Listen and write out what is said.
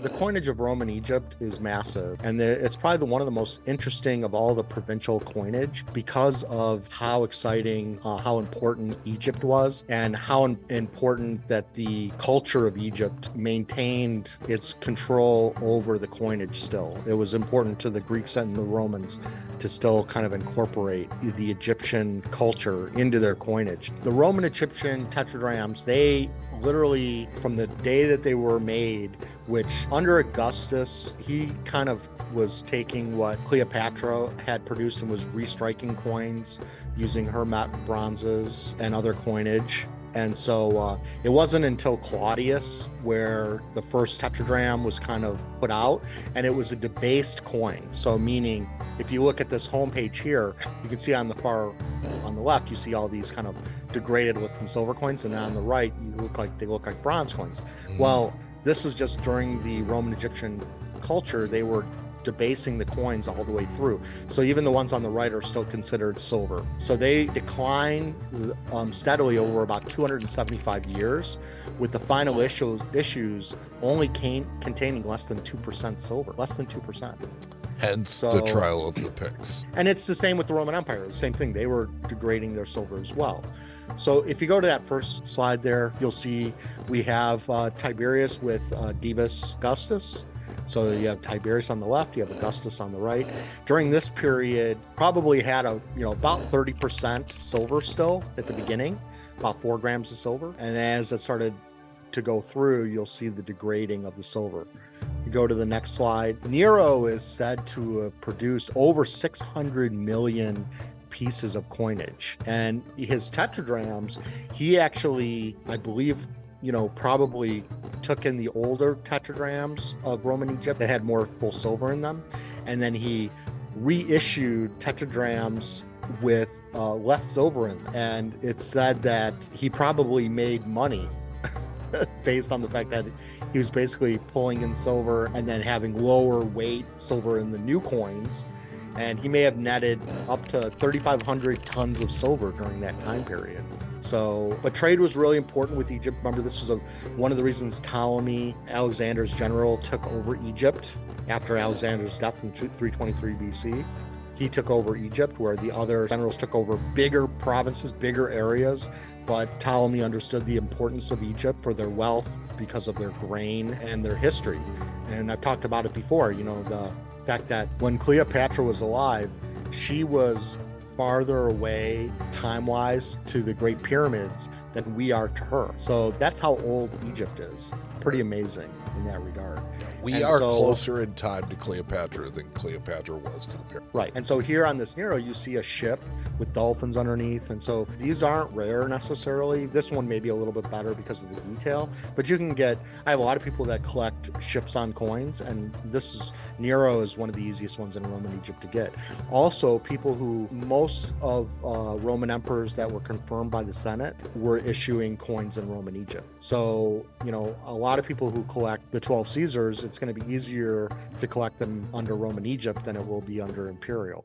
The coinage of Roman Egypt is massive, and it's probably one of the most interesting of all the provincial coinage because of how exciting, how important Egypt was, and how important that the culture of Egypt maintained its control over the coinage still. It was important to the Greeks and the Romans to still kind of incorporate the Egyptian culture into their coinage. The Roman Egyptian tetradrachms, they literally, from the day that they were made, which under Augustus, he kind of was taking what Cleopatra had produced and was restriking coins using her bronzes and other coinage. And so it wasn't until Claudius where the first tetradrachm was kind of put out, and it was a debased coin. So meaning, if you look at this homepage here, you can see on the left, you see all these kind of degraded looking silver coins, and on the right, they look like bronze coins. Well, this is just during the Roman Egyptian culture, they were debasing the coins all the way through. So even the ones on the right are still considered silver. So they decline steadily over about 275 years, with the final issues only containing less than 2% silver, less than 2%. Hence the trial of the pigs. And it's the same with the Roman Empire. The same thing. They were degrading their silver as well. So if you go to that first slide there, you'll see we have Tiberius with Augustus. So you have Tiberius on the left, you have Augustus on the right. During this period, probably had about 30% silver still at the beginning, about 4 grams of silver. And as it started to go through, you'll see the degrading of the silver. You go to the next slide. Nero is said to have produced over 600 million pieces of coinage. And his tetradrachms, he actually, I believe, probably took in the older tetradrachms of Roman Egypt that had more full silver in them, and then he reissued tetradrachms with less silver in them. And it's said that he probably made money based on the fact that he was basically pulling in silver and then having lower weight silver in the new coins. And he may have netted up to 3,500 tons of silver during that time period. But trade was really important with Egypt. Remember, this was one of the reasons Ptolemy, Alexander's general, took over Egypt after Alexander's death in 323 BC. He took over Egypt, where the other generals took over bigger provinces, bigger areas. But Ptolemy understood the importance of Egypt for their wealth because of their grain and their history. And I've talked about it before, the fact that when Cleopatra was alive, she was farther away time-wise to the Great Pyramids than we are to her. So that's how old Egypt is. Pretty amazing in that regard. We are closer in time to Cleopatra than Cleopatra was to the pyramid. Right. And so here on this Nero, you see a ship with dolphins underneath. And so these aren't rare necessarily. This one may be a little bit better because of the detail, but you can I have a lot of people that collect ships on coins, and Nero is one of the easiest ones in Roman Egypt to get. Also, most of Roman emperors that were confirmed by the Senate were issuing coins in Roman Egypt. So, a lot of people who collect the 12 Caesars, it's going to be easier to collect them under Roman Egypt than it will be under Imperial.